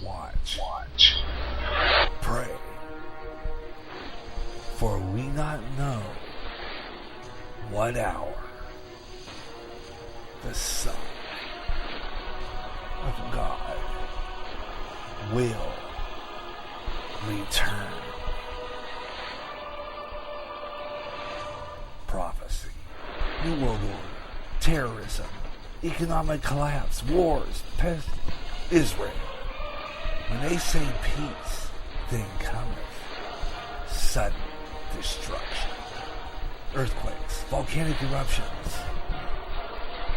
Watch, pray, for we not know what hour the Son of God will return. Prophecy, New World Order, terrorism, economic collapse, wars, pest, Israel. When they say peace, then cometh sudden destruction, earthquakes, volcanic eruptions,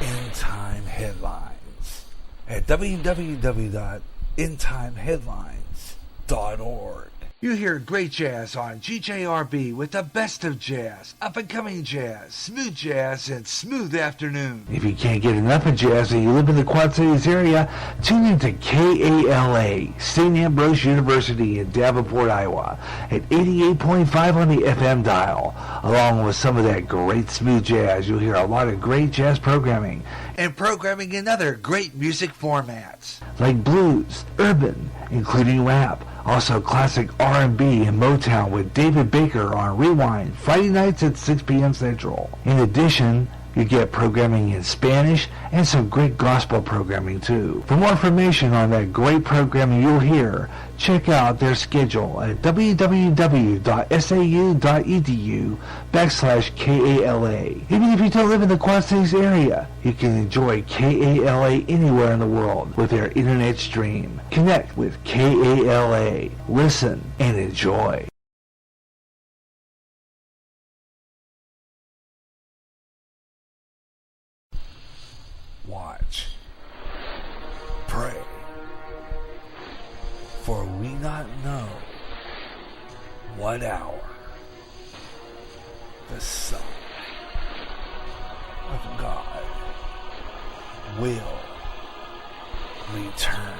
end-time headlines at www.endtimeheadlines.org. You hear great jazz on GJRB with the best of jazz, up-and-coming jazz, smooth jazz, and smooth afternoon. If you can't get enough of jazz and you live in the Quad Cities area, tune in to KALA, St. Ambrose University in Davenport, Iowa, at 88.5 on the FM dial. Along with some of that great smooth jazz, you'll hear a lot of great jazz programming, and programming in other great music formats, like blues, urban, including rap, also classic R&B and Motown with David Baker on Rewind, Friday nights at 6 p.m. Central. In addition, you get programming in Spanish and some great gospel programming too. For more information on that great programming you'll hear, check out their schedule at www.sau.edu/KALA. Even if you don't live in the Quad Cities area, you can enjoy KALA anywhere in the world with their internet stream. Connect with KALA. Listen and enjoy. Watch, pray, for we not know what hour the Son of God will return.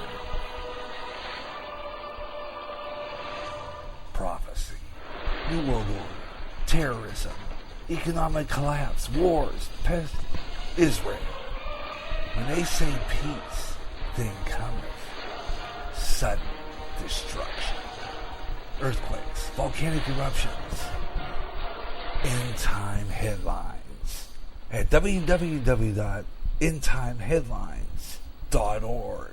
Prophecy, New World Order, terrorism, economic collapse, wars, pest, Israel. When they say peace, then cometh sudden destruction, earthquakes, volcanic eruptions, end-time headlines at www.endtimeheadlines.org.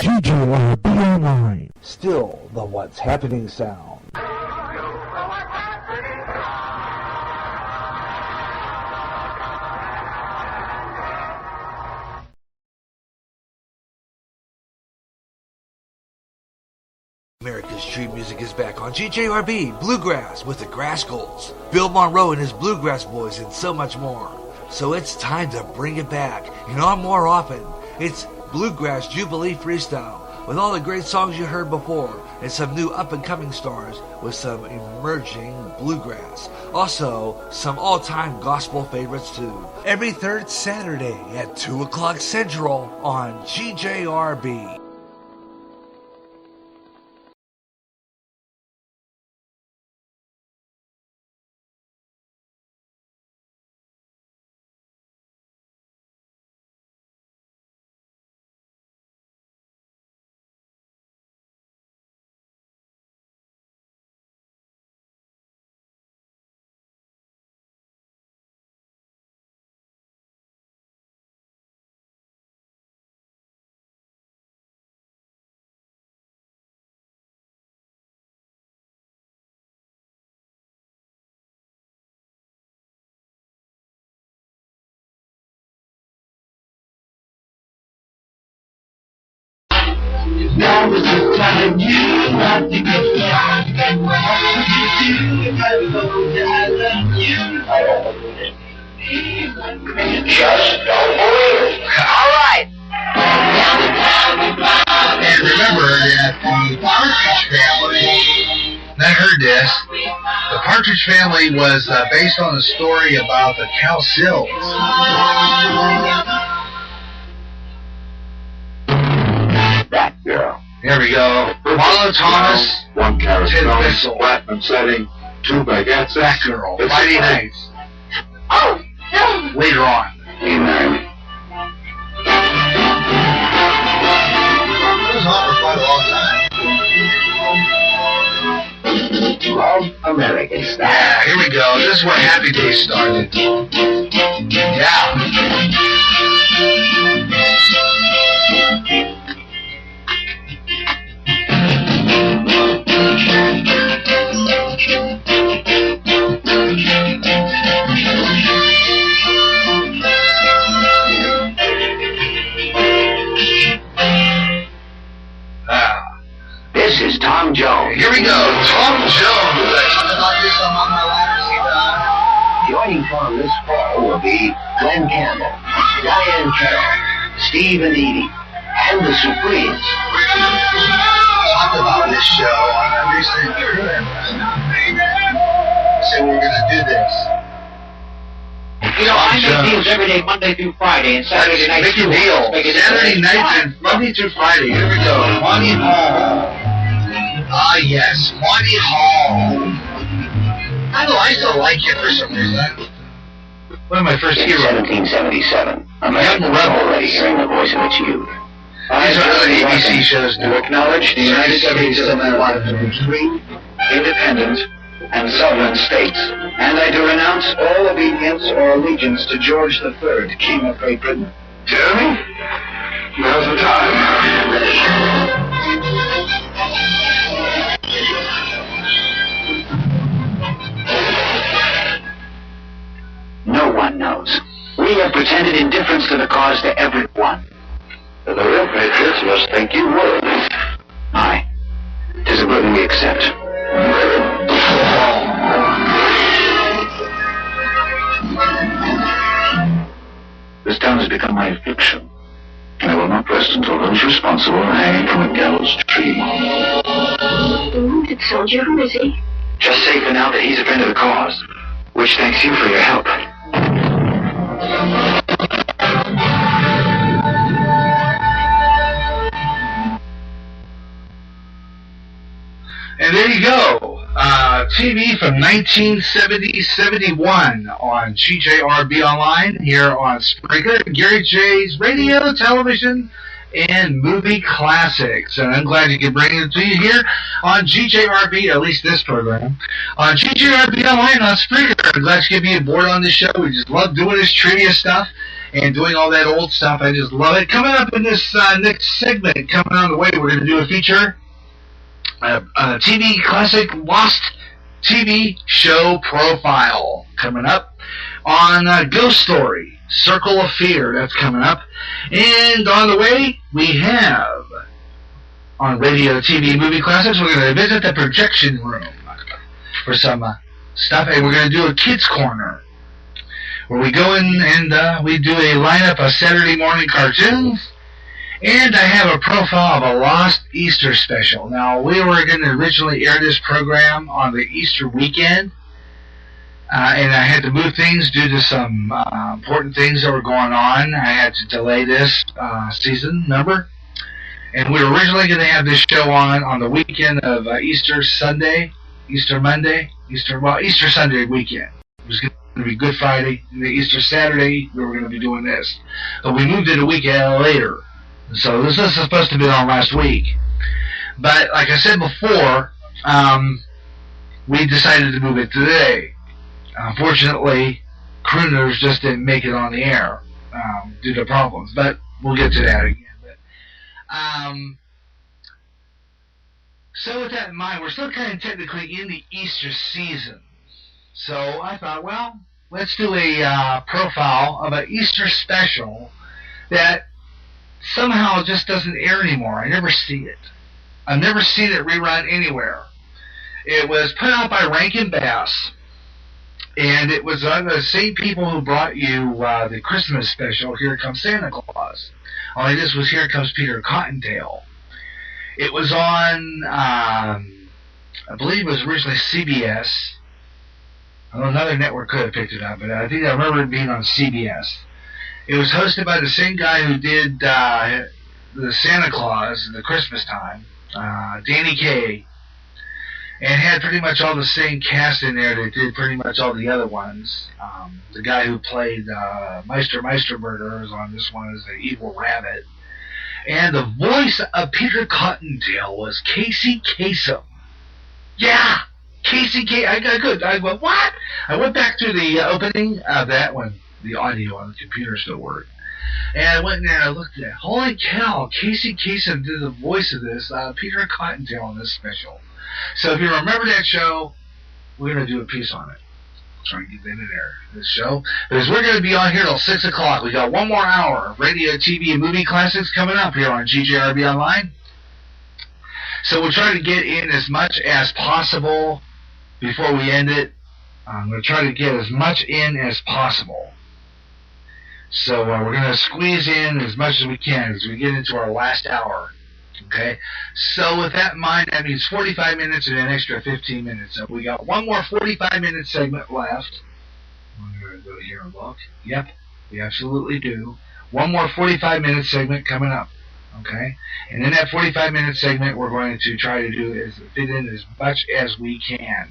GJRB Online, still the What's Happening sound. America's street music is back on GJRB Bluegrass with the Grassgolds, Bill Monroe and his Bluegrass Boys, and so much more. So it's time to bring it back, and on more often. It's Bluegrass Jubilee Freestyle, with all the great songs you heard before, and some new up-and-coming stars with some emerging bluegrass. Also, some all-time gospel favorites too. Every third Saturday at 2 o'clock Central on GJRB. Now is the time you want to get young. What would you do if I told you I love you? Just don't believe it. All right. And remember that the Partridge Family I heard this. The Partridge Family was based on a story about the cow sills. That girl. Here we go. Marlo Thomas, 1 carat Ted stone, Bissell. platinum setting, 2 baguettes. That girl. It's Friday a- nights. Oh, no. Later on. Amen. It was on for quite a long time. Love American style. Yeah, here we go. This is where Happy Days started. Yeah. This is Tom Jones. Here we go. Tom Jones. Joining Tom this fall will be Glenn Campbell, Diane Carroll, Steve and Edie, and the Supremes. Talked about this show on a recent program. So we're going to do this. You know, I make deals every day, Monday through Friday, and Saturday night. Make a deal. Saturday nights and Monday through Friday. Here we go. Monty Hall. Ah, yes. Monty Hall. I used to like him for some reason. One of my first In heroes. 1777, American was already hearing the voice of its youth. These are other ABC shows to now. acknowledge the United States of America as free, independent, and sovereign states. And I do renounce all obedience or allegiance to George III, King of Great Britain. Jeremy, now's the time. No one knows. We have pretended indifference to the cause to everyone. The real patriots must think you would. Aye. 'Tis a burden we accept. This town has become my affliction. I will not rest until those responsible are hanged from a gallows tree. Wounded soldier, who is he? Just say for now that he's a friend of the cause, which thanks you for your help. And there you go. TV from 1970-71 on GJRB Online here on Spreaker, Gary J's Radio, Television, and Movie Classics. And I'm glad you can bring it to you here on GJRB, at least this program, on GJRB Online on Spreaker. I'm glad you can be aboard on this show. We just love doing this trivia stuff and doing all that old stuff. I just love it. Coming up in this next segment, coming on the way, we're going to do a feature. TV classic Lost TV show profile coming up on Ghost Story, Circle of Fear. That's coming up. And on the way, we have on Radio TV Movie Classics, we're going to visit the projection room for some stuff. And we're going to do a kids corner where we go in and we do a lineup of Saturday morning cartoons. And I have a profile of a Lost Easter special. Now, we were going to originally air this program on the Easter weekend, and I had to move things due to some important things that were going on. I had to delay this season number. And we were originally going to have this show on the weekend of Easter Sunday, Easter Monday, Easter Sunday weekend. It was going to be Good Friday, and the Easter Saturday, we were going to be doing this. But we moved it a week later. So this is supposed to be on last week. But like I said before, we decided to move it today. Unfortunately, Crooners just didn't make it on the air due to problems. But we'll get to that again. But, so with that in mind, we're still kind of technically in the Easter season. So I thought, well, let's do a profile of an Easter special that somehow just doesn't air anymore. I never see it. I've never seen it rerun anywhere. It was put out by Rankin Bass, and it was on the same people who brought you the Christmas special, Here Comes Santa Claus. Only this was Here Comes Peter Cottontail. It was on I believe it was originally CBS. I don't know, another network could have picked it up, but I think I remember it being on CBS. It was hosted by the same guy who did the Santa Claus in the Christmas time, Danny Kaye, and had pretty much all the same cast in there that did pretty much all the other ones. The guy who played Meisterburger is on this one as the Evil Rabbit. And the voice of Peter Cottontail was Casey Kasem. Yeah! Casey Kasem. I went, what? I went back to the opening of that when the audio on the computer still worked. And I went in there and I looked at it. Holy cow, Casey Kasem did the voice of this, Peter Cottontail in this special. So if you remember that show, we're going to do a piece on it. Try and get that in there, this show. Because we're going to be on here till 6 o'clock. We got one more hour of radio, TV, and movie classics coming up here on GJRB Online. So we'll try to get in as much as possible before we end it. I'm going to try to get as much in as possible. So we're going to squeeze in as much as we can as we get into our last hour. Okay, so with that in mind, that means 45 minutes and an extra 15 minutes. So we got one more 45-minute segment left. I'm going to go here and look. Yep, we absolutely do. One more 45-minute segment coming up. Okay, and in that 45-minute segment, we're going to try to do is fit in as much as we can.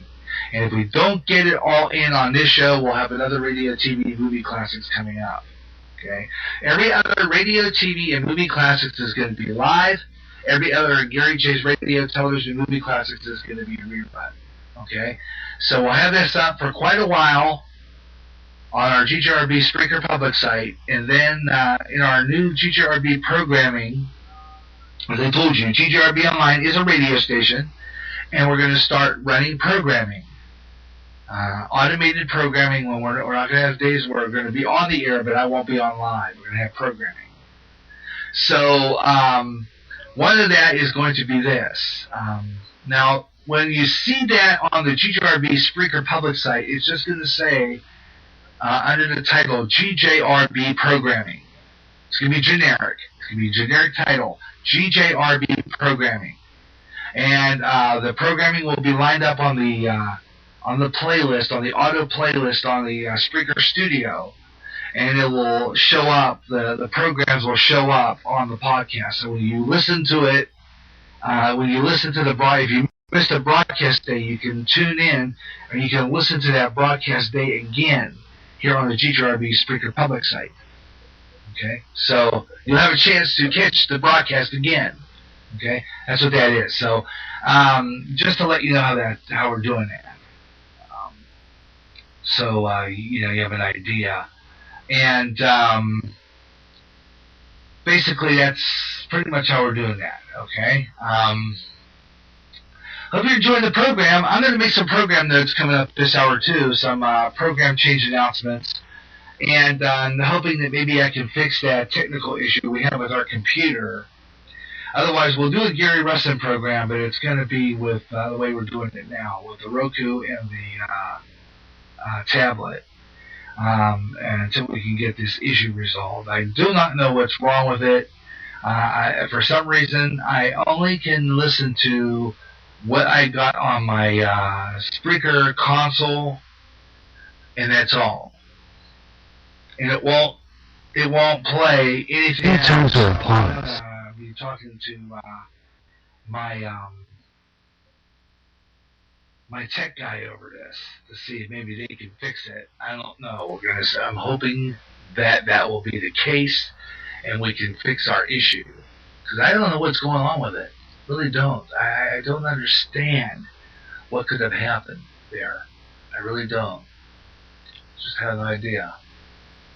And if we don't get it all in on this show, we'll have another radio, TV, movie classics coming up. Okay, every other radio, TV, and movie classics is going to be live. Every other Gary J's radio, television, movie classics is going to be rerun. Okay? So we'll have this up for quite a while on our GJRB Spreaker public site. And then in our new GJRB programming, as I told you, GJRB Online is a radio station. And we're going to start running programming. Automated programming when we're not going to have days where we're going to be on the air, but I won't be on live. We're going to have programming. So, one of that is going to be this. Now, when you see that on the GJRB Spreaker public site, it's just going to say, under the title, GJRB Programming. It's going to be generic. It's going to be a generic title, GJRB Programming. And the programming will be lined up on the playlist, on the auto playlist on the Spreaker Studio. And it will show up, the programs will show up on the podcast. So when you listen to it, when you listen to if you missed a broadcast day, you can tune in, and you can listen to that broadcast day again here on the GJRB Spreaker public site. Okay? So you'll have a chance to catch the broadcast again. Okay? That's what that is. So just to let you know how we're doing that. You have an idea. And basically, that's pretty much how we're doing that, okay? Hope you're enjoying the program. I'm going to make some program notes coming up this hour, too, some program change announcements. And I'm hoping that maybe I can fix that technical issue we have with our computer. Otherwise, we'll do a Gary Russin program, but it's going to be with the way we're doing it now, with the Roku and the tablet. And until we can get this issue resolved. I do not know what's wrong with it. For some reason, I only can listen to what I got on my Spreaker console, and that's all. And it won't play anything else. I'll be talking to my tech guy over this to see if maybe they can fix it. I don't know. I'm hoping that will be the case and we can fix our issue. Because I don't know what's going on with it. Really don't. I don't understand what could have happened there. I really don't. Just had an idea.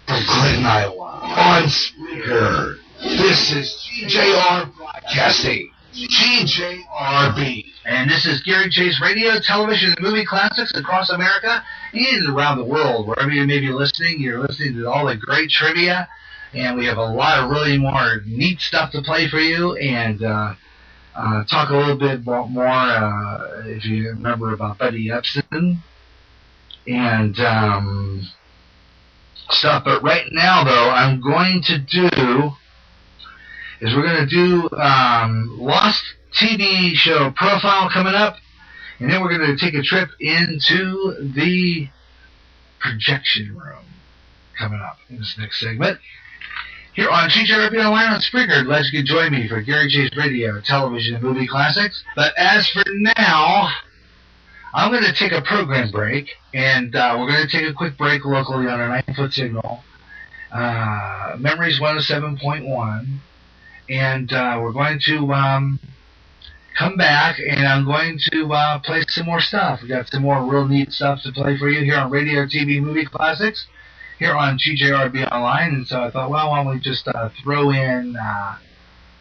From Clinton, Iowa. On Spreaker. This is GJR Broadcasting. GJRB. And this is Gary J's radio, television, and movie classics across America and around the world. Wherever you may be listening, you're listening to all the great trivia. And we have a lot of really more neat stuff to play for you. And talk a little bit more, if you remember, about Buddy Epson. And stuff. But right now, though, I'm going to do... we're going to do Lost TV show profile coming up, And then we're going to take a trip into the projection room coming up in this next segment. Here on GJRB Online on Spreaker, glad you could join me for Gary J's Radio, Television, and Movie Classics. But as for now, I'm going to take a program break, and we're going to take a quick break locally on our 9-foot signal, Memories 107.1, and we're going to come back, and I'm going to play some more stuff. We got some more real neat stuff to play for you here on Radio, TV, Movie Classics, here on GJRB Online. And so I thought, well, why don't we just throw in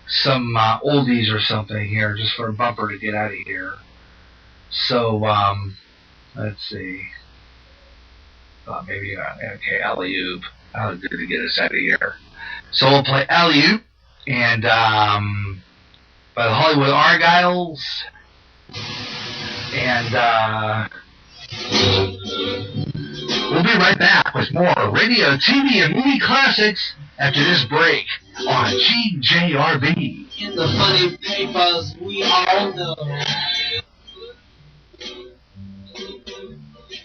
some oldies or something here, just for a bumper to get out of here. So, let's see. Thought maybe, okay, Alley-Oop. That was good to get us out of here. So we'll play Alley-Oop, and, by the Hollywood Argyles, and we'll be right back with more radio, TV, and movie classics after this break on GJRB. In the funny papers, we all know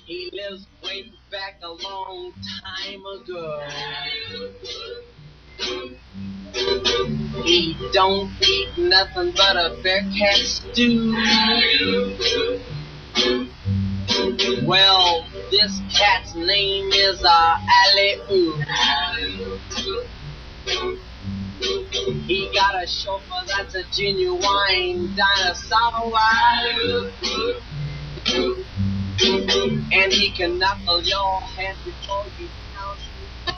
he lives way back a long time ago. He don't eat nothing but a bear cat stew. Well, this cat's name is Alley-Oop. He got a chauffeur that's a genuine dinosaur. And he can knuckle your head before you count.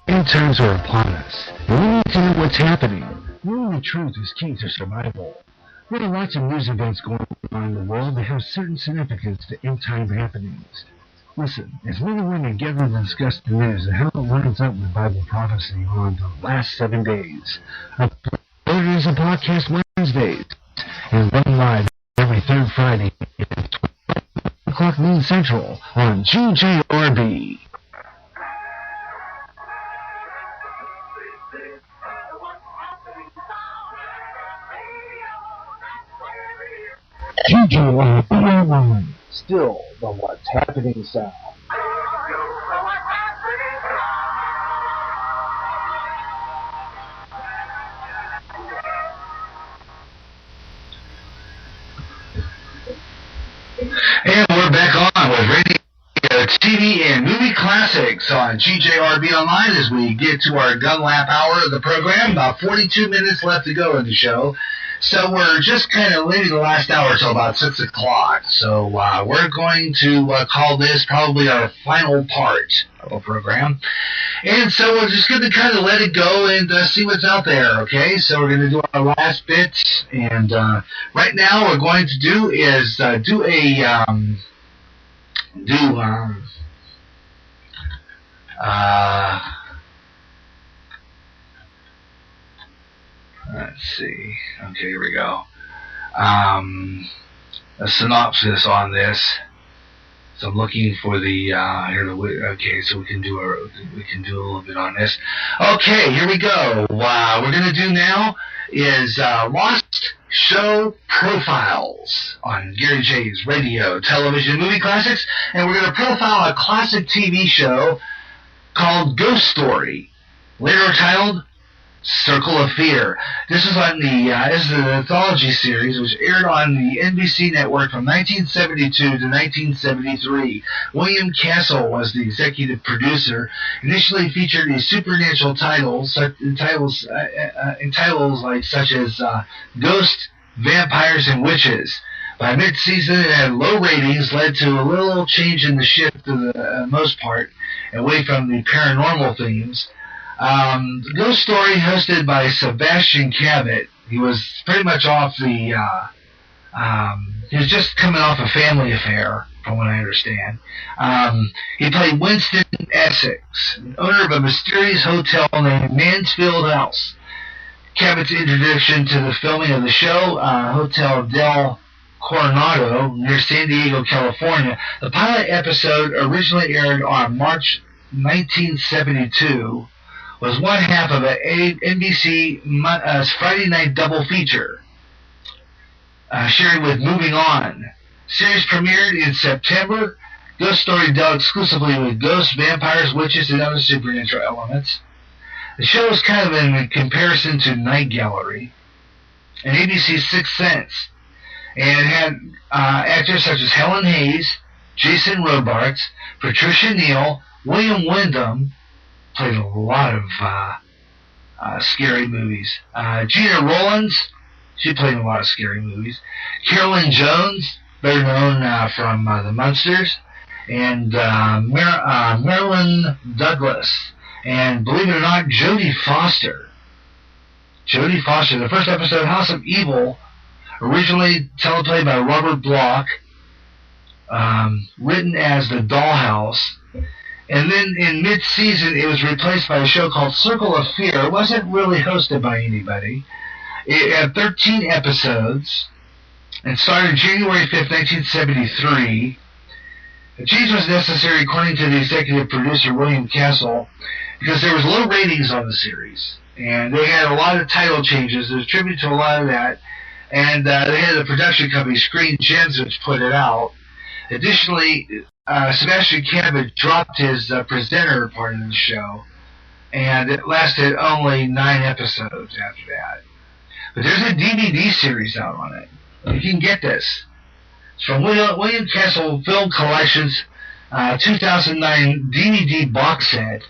End times are upon us, and we need to know what's happening. Knowing the truth is key to survival. There are lots of news events going on in the world that have certain significance to end-time happenings. Listen, as men and women gather to discuss the news and how it lines up with Bible prophecy on the last 7 days. Uploaded as a podcast Wednesdays, and run live every third Friday at 12 o'clock noon Central on GJRB. GJRB, still the What's Happening sound. And we're back on with radio, TV, and movie classics on GJRB Online as we get to our gun lap hour of the program. About 42 minutes left to go in the show. So we're just kind of leaving the last hour till about 6 o'clock. So we're going to call this probably our final part of the program. And so we're just going to kind of let it go and see what's out there, okay? So we're going to do our last bit. And right now what we're going to do is let's see. Okay, here we go. A synopsis on this. So I'm looking for the okay, so we can do a little bit on this. Okay, here we go. What we're gonna do now is Lost Show Profiles on Gary J's Radio, Television, Movie Classics, and we're gonna profile a classic TV show called Ghost Story, later titled Circle of Fear. This is on this is an anthology series which aired on the NBC network from 1972 to 1973. William Castle was the executive producer. Initially featured in supernatural titles like such as Ghost, Vampires, and Witches. By mid-season, it had low ratings, led to a little change in the shift for the most part, away from the paranormal themes. Ghost Story, hosted by Sebastian Cabot. He was pretty much off the, he was just coming off a Family Affair, from what I understand. He played Winston Essex, owner of a mysterious hotel named Mansfield House. Cabot's introduction to the filming of the show, Hotel Del Coronado, near San Diego, California. The pilot episode, originally aired on March 1972, was one half of an NBC Friday night double feature, sharing with Moving On. Series premiered in September. Ghost Story dealt exclusively with ghosts, vampires, witches, and other supernatural elements. The show was kind of in comparison to Night Gallery and ABC's Sixth Sense, and had actors such as Helen Hayes, Jason Robards, Patricia Neal, William Wyndham, played a lot of scary movies. Gina Rollins, she played in a lot of scary movies. Carolyn Jones, better known from The Munsters, and Marilyn Douglas, and believe it or not, Jodie Foster. Jodie Foster, the first episode, House of Evil, originally teleplayed by Robert Bloch, written as The Dollhouse, and then in mid-season it was replaced by a show called Circle of Fear. It wasn't really hosted by anybody. It had 13 episodes and started January 5th, 1973. The change was necessary, according to the executive producer William Castle, because there was low ratings on the series, and they had a lot of title changes. There's a tribute to a lot of that, and they had the production company Screen Gems, which put it out. Additionally, Sebastian Cabot dropped his presenter part of the show, and it lasted only 9 episodes after that. But there's a DVD series out on it. You can get this. It's from William Castle Film Collections 2009 DVD box set,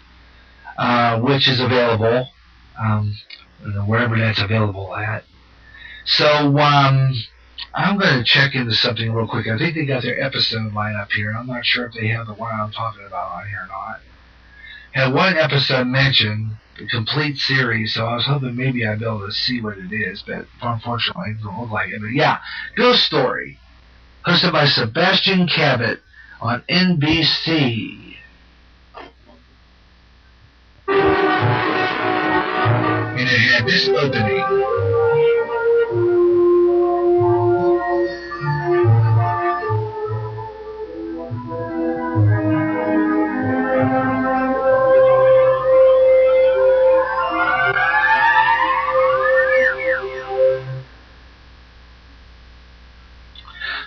which is available wherever that's available at. So I'm going to check into something real quick. I think they got their episode lineup here. I'm not sure if they have the one I'm talking about on here or not. Had one episode mentioned, the complete series, so I was hoping maybe I'd be able to see what it is, but unfortunately it doesn't look like it. But yeah, Ghost Story, hosted by Sebastian Cabot on NBC. And it had this opening.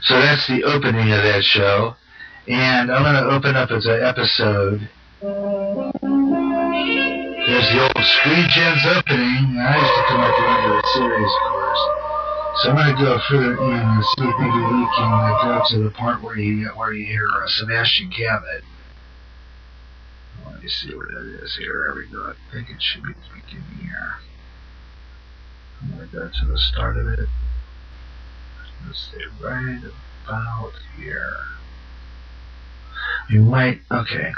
So that's the opening of that show, and I'm going to open up as an episode. There's the old Screen Gems opening. I used to come at the end of the series, of course. So I'm going to go further in and see if maybe we can go to the part where you hear Sebastian Cabot. Let me see where that is here. There we go. I think it should be beginning here. I'm going to go to the start of it. Let's see, right about here. You might, okay.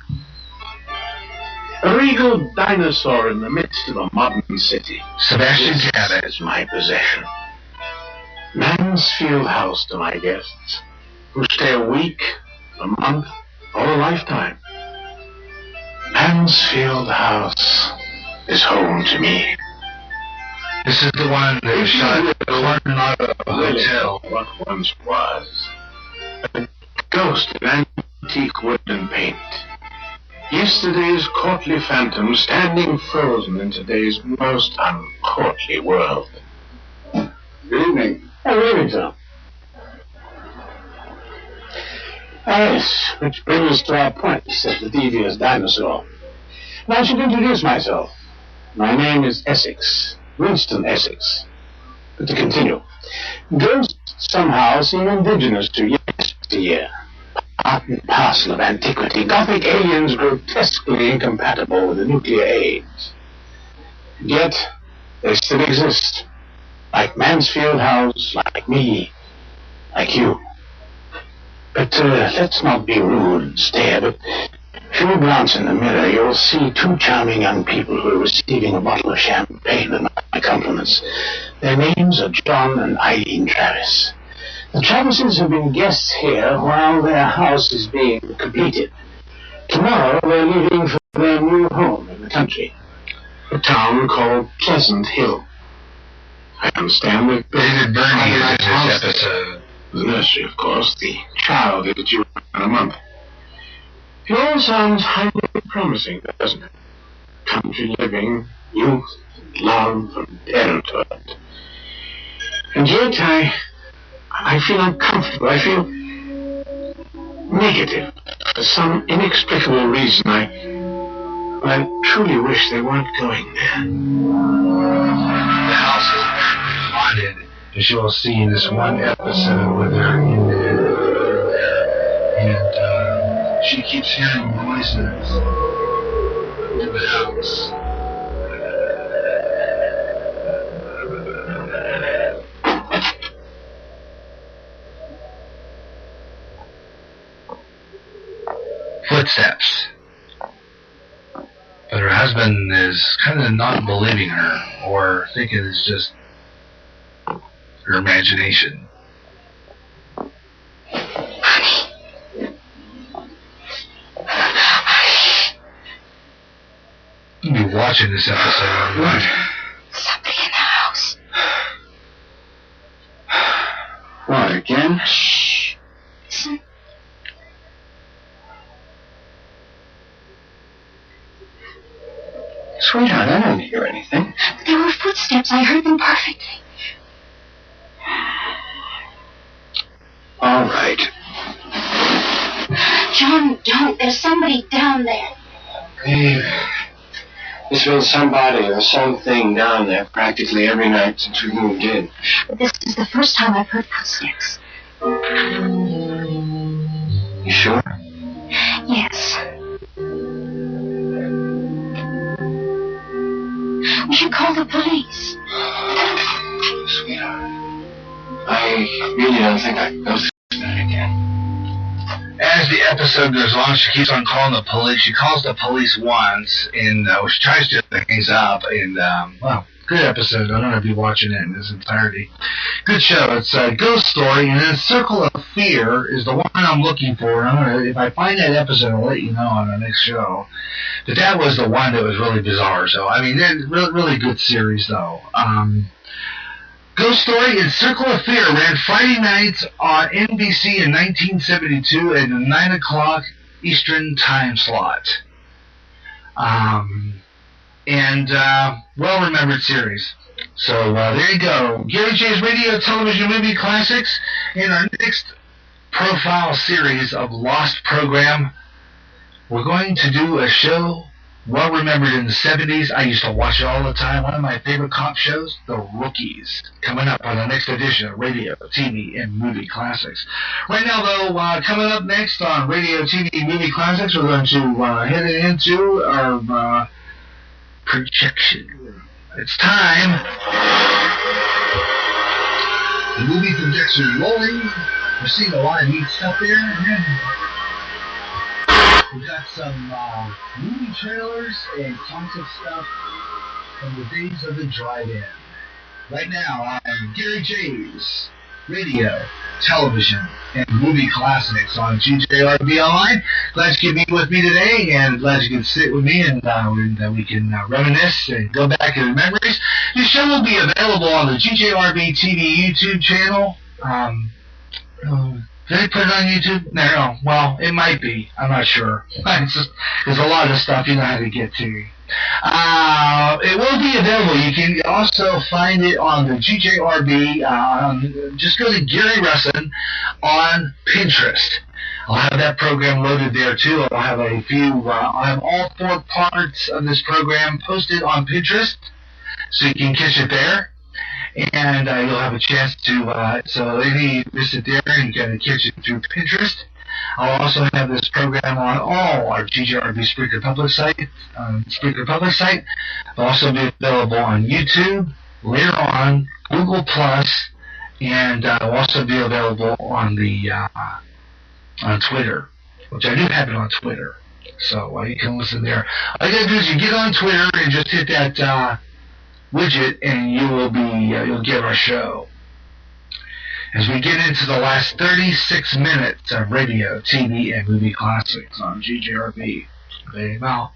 A regal dinosaur in the midst of a modern city. Sebastian Cabot is my possession. Mansfield House to my guests, who stay a week, a month, or a lifetime. Mansfield House is home to me. This is the one that shot at the Coronado Hotel. What once was. A ghost of antique wood and paint. Yesterday's courtly phantom standing frozen in today's most uncourtly world. Good evening. Oh, good evening, sir. Yes, which brings us to our point, said the devious dinosaur. Now I should introduce myself. My name is Essex. Winston Essex. But to continue, ghosts somehow seem indigenous to yesteryear. Part and parcel of antiquity, Gothic aliens grotesquely incompatible with the nuclear age. And yet, they still exist. Like Mansfield House, like me, like you. But let's not be rude and stare, but if you glance in the mirror, you'll see 2 charming young people who are receiving a bottle of champagne with my compliments. Their names are John and Eileen Travis. The Travises have been guests here while their house is being completed. Tomorrow they're leaving for their new home in the country, a town called Pleasant Hill. I understand that David Burney is in this episode. The nursery, of course, the child is due in a month. It all sounds highly promising, doesn't it? Country living, youth, love, and parenthood. And yet I feel uncomfortable. I feel negative. For some inexplicable reason, I truly wish they weren't going there. The house is haunted, as you will see in this one episode where they're in there. And she keeps hearing noises in the house. Footsteps. But her husband is kind of not believing her, or thinking it's just her imagination. You'll be watching this episode. What? Somebody in the house. What, again? Shh. Listen. Sweetheart, I don't hear anything. There were footsteps. I heard them perfectly. All right. John, don't. There's somebody down there. Babe, there's been somebody or something down there practically every night since we moved in. But this is the first time I've heard footsteps. You sure? Yes. We should call the police. Sweetheart, I really don't think I can go through that again. As the episode goes on, she keeps on calling the police. She calls the police once, and she tries to things up. And well, good episode. I don't know if you're watching it in its entirety. Good show. It's a ghost story, and then Circle of Fear is the one I'm looking for. If I find that episode, I'll let you know on the next show. But that was the one that was really bizarre. So I mean, really good series though. Ghost Story and Circle of Fear ran Friday nights on NBC in 1972 at the 9 o'clock Eastern time slot. Well-remembered series. So there you go. Gary J's Radio, Television, Movie Classics. In our next profile series of Lost Program, we're going to do a show well remembered in the 70s. I used to watch it all the time. One of my favorite cop shows, The Rookies. Coming up on the next edition of Radio, TV, and Movie Classics. Right now, though, coming up next on Radio, TV, Movie Classics, we're going to head into our projection. It's time. The movie projection rolling. We're seeing a lot of neat stuff there. We've got some movie trailers and concert stuff from the days of the drive-in. Right now on Gary J's Radio, Television, and Movie Classics on GJRB Online. Glad you could be with me today, and glad you could sit with me, and we can reminisce and go back in the memories. This show will be available on the GJRB TV YouTube channel. Did they put it on YouTube? No. Well, it might be. I'm not sure. There's a lot of stuff you know how to get to. It will be available. You can also find it on the GJRB. Just go to Gary Russin on Pinterest. I'll have that program loaded there too. I'll have a few. I'll have all 4 parts of this program posted on Pinterest, so you can catch it there. And you'll have a chance to, so any you miss it there, you can catch it through Pinterest. I'll also have this program on all our GJRB Spreaker Public site. It'll also be available on YouTube, later on, Google+, and will also be available on the on Twitter, which I do have it on Twitter. So you can listen there. All you gotta do is you get on Twitter and just hit that widget, and you'll get our show. As we get into the last 36 minutes of radio, TV, and movie classics on GJRB. Well,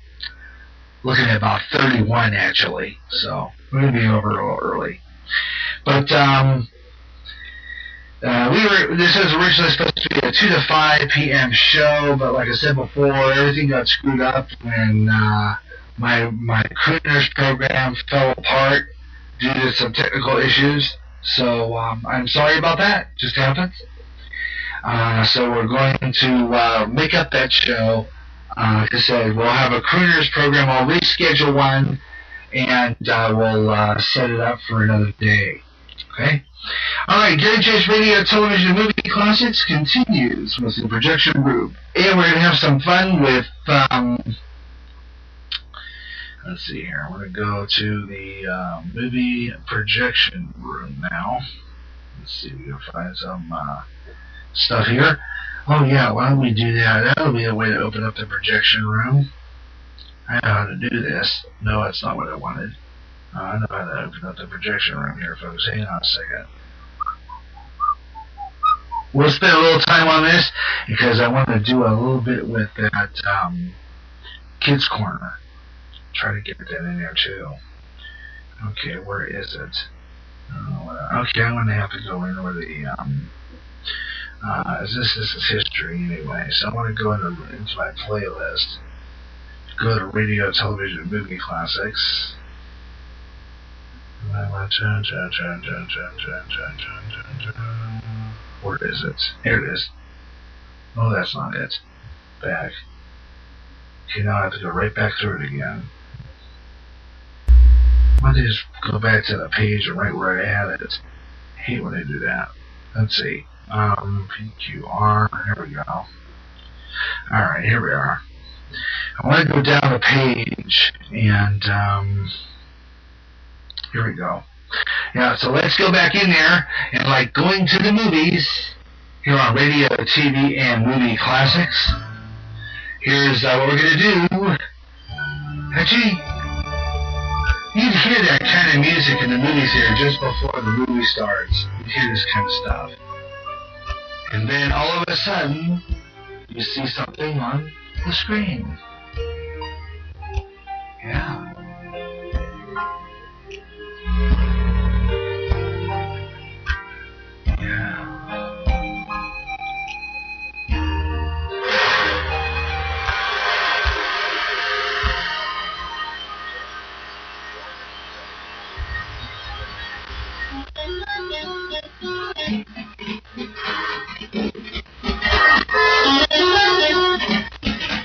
looking at about 31 actually, so we're going to be over a little early. But this was originally supposed to be a 2 to 5 p.m. show, but like I said before, everything got screwed up when my Crooners program fell apart due to some technical issues. So I'm sorry about that. Just happens. So we're going to make up that show. Like I said, we'll have a crooners program. I'll reschedule one, and we'll set it up for another day. Okay? All right, Gary J's Radio, Television, Movie Classics continues with the projection room. And we're going to have some fun with, let's see here. I'm going to go to the movie projection room now. Let's see if we can find some stuff here. Oh, yeah, why don't we do that? That'll be a way to open up the projection room. I know how to do this. No, that's not what I wanted. I know how to open up the projection room here, folks. Hang on a second. We'll spend a little time on this because I want to do a little bit with that Kids Corner. Try to get that in there too. Okay, where is it? Okay, I'm going to have to go in where the this is history anyway, so I want to go into my playlist. Go to Radio, Television, Movie Classics. Where is it? Here it is. Oh, that's not it. Back. Okay, now I have to go right back through it again. Why don't I just go back to the page and right where I had it? I hate when I do that. Let's see. PQR. Here we go. Alright, here we are. I want to go down the page and here we go. Yeah, so let's go back in there and like going to the movies here on Radio, TV, and Movie Classics. Here's what we're going to do. Actually, you'd hear that kind of music in the movies here just before the movie starts. You'd hear this kind of stuff. And then all of a sudden, you see something on the screen. Yeah. Yeah.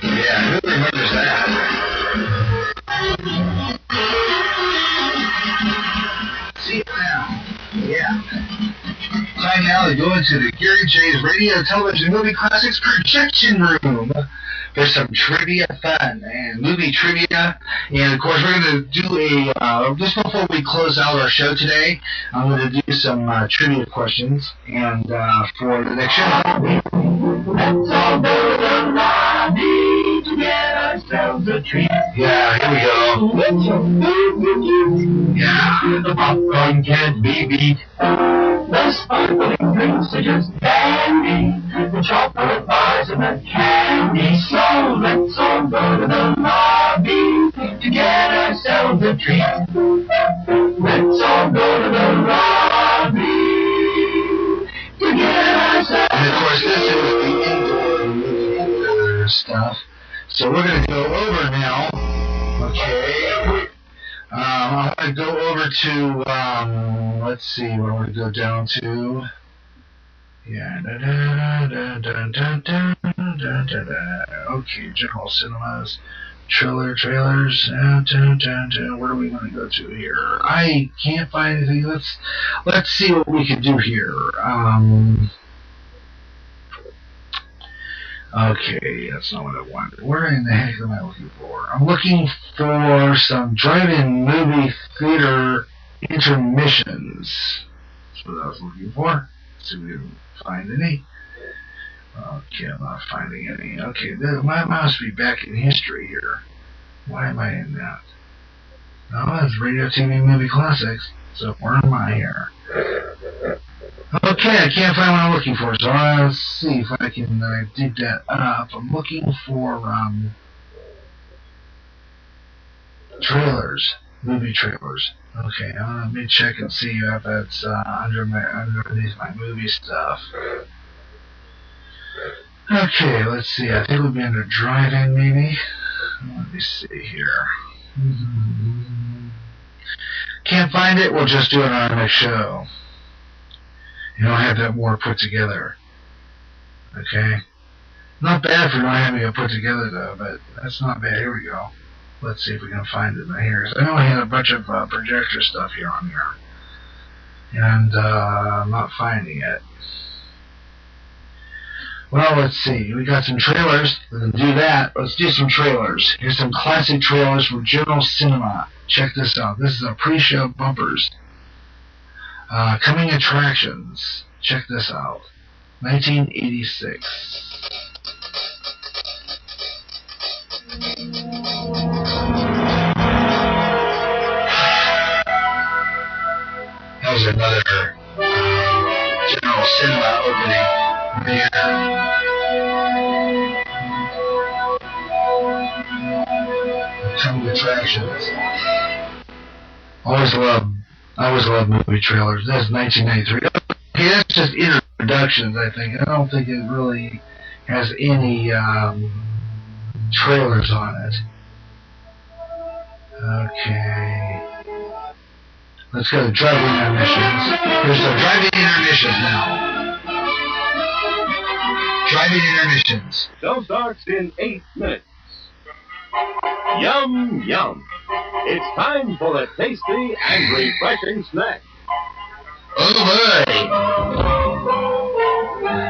Yeah, who remembers that? See it now. Yeah. Time now to go into the Gary J's Radio, Television, Movie Classics projection room for some trivia fun and movie trivia. And of course, we're going to do a just before we close out our show today, I'm going to do some trivia questions. And for the next show, let's all go to the lobby to get ourselves a treat. Yeah, here we go. What's your favorite juice? Yeah, the popcorn can't be beat. The sparkling drinks are just dandy. The chocolate bars and the candy. So let's all go to the lobby to get ourselves a treat. Let's all go to the lobby to get ourselves. And of course, this is the indoor stuff. So we're going to go over now. Okay. I want to go over to, let's see, what I want to go down to. Yeah. Okay, General Cinemas. Trailers. Where do we want to go to here? I can't find anything. Let's see what we can do here. Okay, that's not what I wanted. Where in the heck am I looking for? I'm looking for some drive-in movie theater intermissions. That's what I was looking for. Let's see if we can find any. Okay, I'm not finding any. Okay, I must be back in history here. Why am I in that? No, that's Radio, TV, Movie Classics. So where am I here? Okay, I can't find what I'm looking for, so let's see if I can dig that up. I'm looking for trailers, movie trailers. Okay, let me check and see if that's underneath my movie stuff. Okay, let's see. I think it would be under drive-in, maybe. Let me see here. Can't find it? We'll just do it on our next show. You know, I have that more put together. Okay. Not bad for not having it put together, though, but that's not bad. Here we go. Let's see if we can find it in here. I know I had a bunch of projector stuff here on here, and I'm not finding it. Well, let's see. We got some trailers. We can do that. Let's do some trailers. Here's some classic trailers from General Cinema. Check this out. This is a pre-show bumpers. Coming attractions. Check this out. 1986. That was another General Cinema opening there. Coming attractions. I always love movie trailers. That's 1993. Okay, that's just introductions, I think. I don't think it really has any trailers on it. Okay. Let's go to driving intermissions. Here's the driving intermissions now. Driving intermissions. Show starts in 8 minutes. Yum, yum. It's time for a tasty and refreshing snack. Oh boy!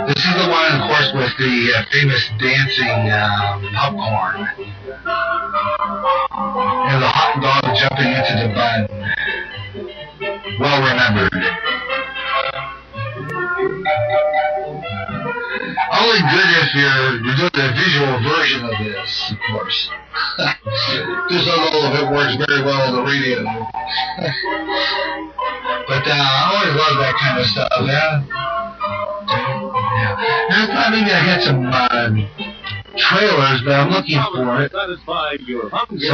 This is the one, of course, with the famous dancing popcorn. And the hot dog jumping into the bun. Well remembered. Only good if you're doing a visual version of this, of course. Just don't know if it works very well on the radio. But I always love that kind of stuff, yeah? Yeah. Maybe I had some trailers, but I'm looking for it. So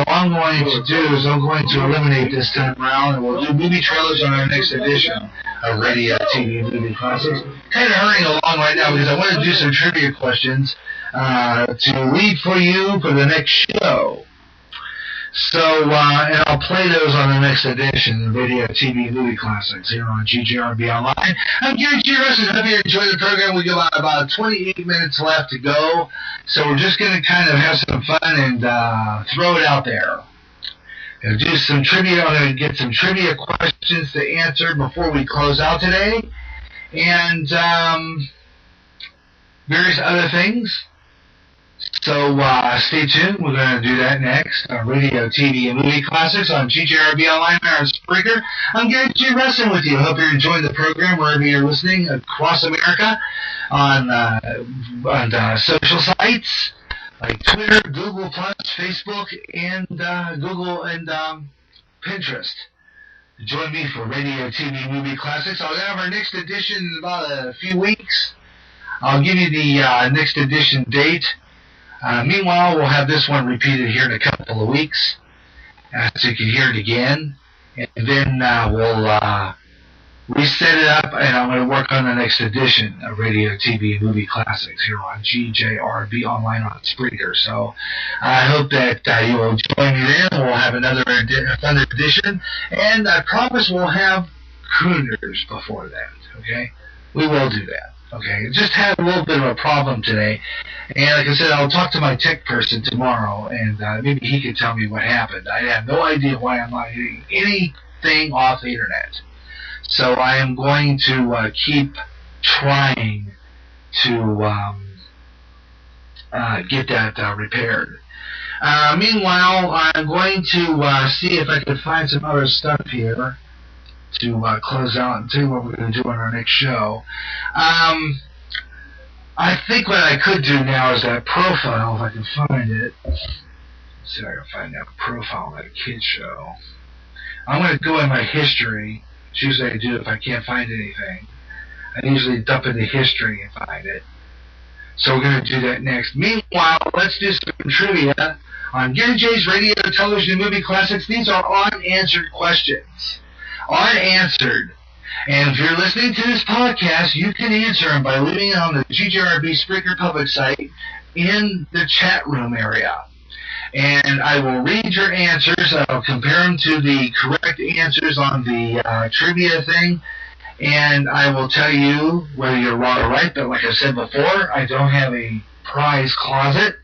I'm going to do is I'm going to eliminate this time around, and we'll do movie trailers on our next edition of Radio TV Movie Classics. Kind of hurrying along right now because I want to do some trivia questions to read for you for the next show. So, and I'll play those on the next edition of Radio TV Movie Classics here on GJRB Online. I'm Gary G. Russell. I hope you enjoyed the program. We got about 28 minutes left to go. So we're just going to kind of have some fun and throw it out there. We'll do some trivia. I'm going to get some trivia questions to answer before we close out today. And various other things. So stay tuned. We're going to do that next on Radio, TV, and Movie Classics on GJRB Online and Spreaker. I'm Gary G. Russell with you. I hope you're enjoying the program wherever you're listening across America on social sites like Twitter, Google+, Facebook, and Google and Pinterest. Join me for Radio, TV, Movie Classics. I'll have our next edition in about a few weeks. I'll give you the next edition date. Meanwhile, we'll have this one repeated here in a couple of weeks, so you can hear it again. And then we'll reset it up, and I'm going to work on the next edition of Radio, TV, and Movie Classics here on GJRB Online on Spreaker. So I hope that you will join me then. We'll have another edition, and I promise we'll have crooners before that, okay? We will do that. Okay, just had a little bit of a problem today, and like I said, I'll talk to my tech person tomorrow, and maybe he can tell me what happened. I have no idea why I'm not getting anything off the internet, so I am going to keep trying to get that repaired. Meanwhile, I'm going to see if I can find some other stuff here to close out and tell you what we're going to do on our next show. I think what I could do now is that profile, if I can find it. Let's see if I can find that profile on that kid show. I'm going to go in my history. It's usually I do if I can't find anything. I usually dump into history and find it. So we're going to do that next. Meanwhile, let's do some trivia on Gary J's Radio, Television, and Movie Classics. These are unanswered questions. Unanswered. And if you're listening to this podcast, you can answer them by leaving it on the GJRB Spreaker public site in the chat room area. And I will read your answers. I'll compare them to the correct answers on the trivia thing. And I will tell you whether you're wrong or right, but like I said before, I don't have a prize closet,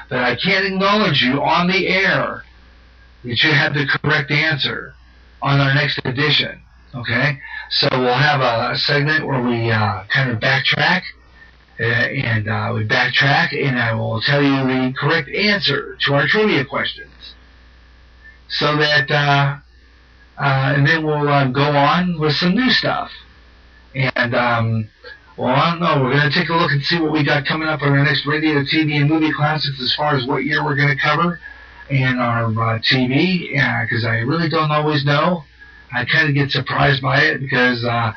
but I can acknowledge you on the air that you have the correct answer on our next edition, okay? So we'll have a segment where we kind of backtrack, and I will tell you the correct answer to our trivia questions. So that, and then we'll go on with some new stuff. And, well, I don't know, we're going to take a look and see what we got coming up on our next radio, TV, and movie classics as far as what year we're going to cover in our TV, because I really don't always know. I kind of get surprised by it because I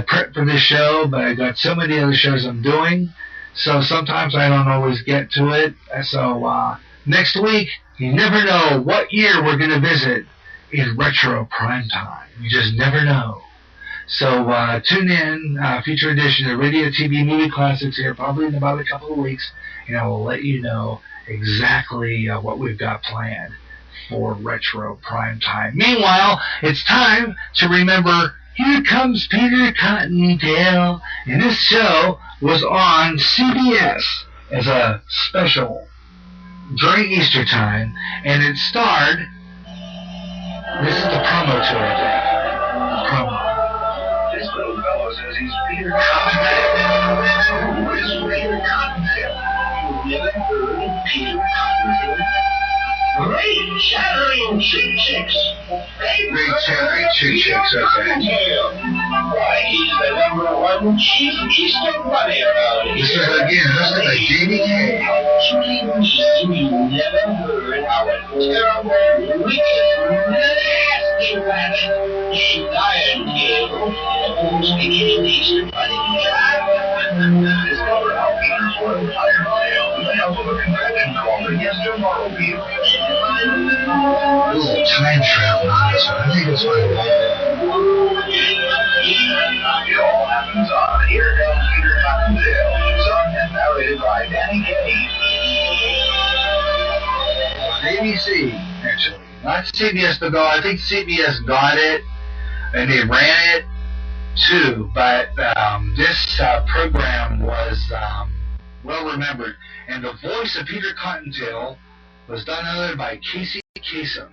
prep for this show, but I got so many other shows I'm doing, so sometimes I don't always get to it. So next week, you never know what year we're going to visit in Retro Primetime. You just never know. So tune in, future edition of Radio, TV, Movie Classics here, probably in about a couple of weeks, and I will let you know exactly what we've got planned for Retro Primetime. Meanwhile, it's time to remember Here Comes Peter Cottontail, and this show was on CBS as a special during Easter time, and it starred, this is the promo to it, I think. Promo. This little fellow says he's Peter Cottontail. Who is Peter Cottontail? You've never heard of Peter Cottontail? Great chattering chicks. Great chattering chicks, okay. Why, he's the #1 chief Easter bunny around here. This is again hosted by Jamie K. You never heard how a terrible, wicked, nasty rabbit named Iron Tail became Easter bunny. Discover how Peter's world Iron Tail with the help of a contraption called the Yestermorrow. Ooh, time travel on this one. I think it's what I love. It all happens on Here Comes Peter Cottontail, sung and narrated by Danny Kaye. ABC, actually. Not CBS, but I think CBS got it, and they ran it too, but this program was well remembered, and the voice of Peter Cottontail was done other by Casey Kasem.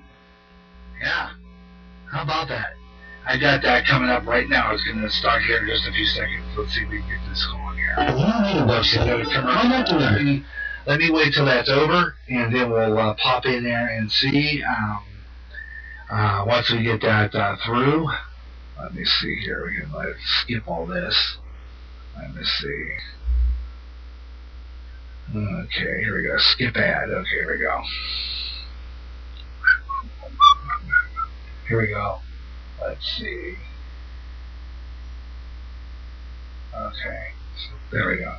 Yeah, how about that? I got that coming up right now. It's going to start here in just a few seconds. Let's see if we can get this going here. Let me wait till that's over, and then we'll pop in there and see. Once we get that through, let me see here. We can let's skip all this. Let me see. Okay, here we go. Skip ad. Okay, here we go. Here we go. Let's see. Okay, so there we go.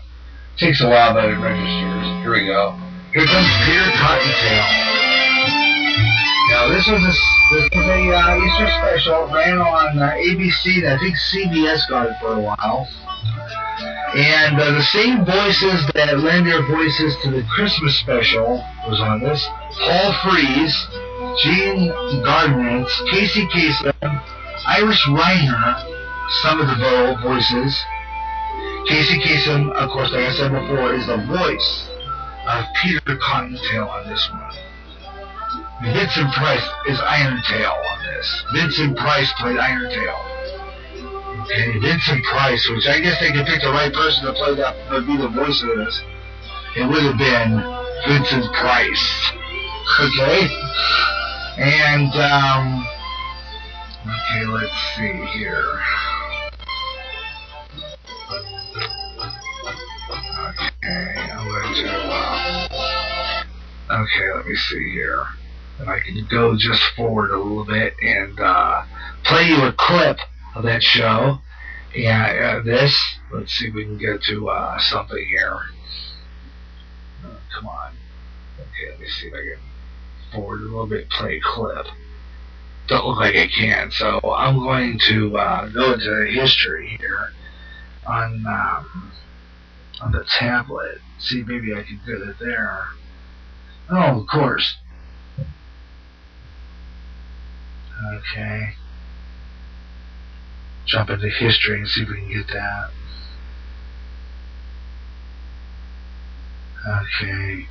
Takes a while, but it registers. Here we go. Here comes Peter Cottontail. Now this was a Easter special. It ran on ABC. I think CBS got it for a while. And the same voices that lend their voices to the Christmas special was on this. Paul Frees, Gene Gardner, Casey Kasem, Irish Reiner, some of the voices. Casey Kasem, of course, like I said before, is the voice of Peter Cottontail on this one. Vincent Price is Irontail on this. Vincent Price played Irontail. Okay, Vincent Price, which I guess they could pick the right person to play that, would be the voice of this. It would have been Vincent Price. Okay? And, okay, let's see here. Okay, I'm going to, okay, let me see here. If I can go just forward a little bit and play you a clip of that show. Yeah, this, let's see if we can get to something here. Come on. Okay, let me see if I can forward a little bit, play a clip. Don't look like I can, so I'm going to go into history here on the tablet. See, maybe I can get it there. Oh, of course. Okay. jump into history and see if we can get that. Okay.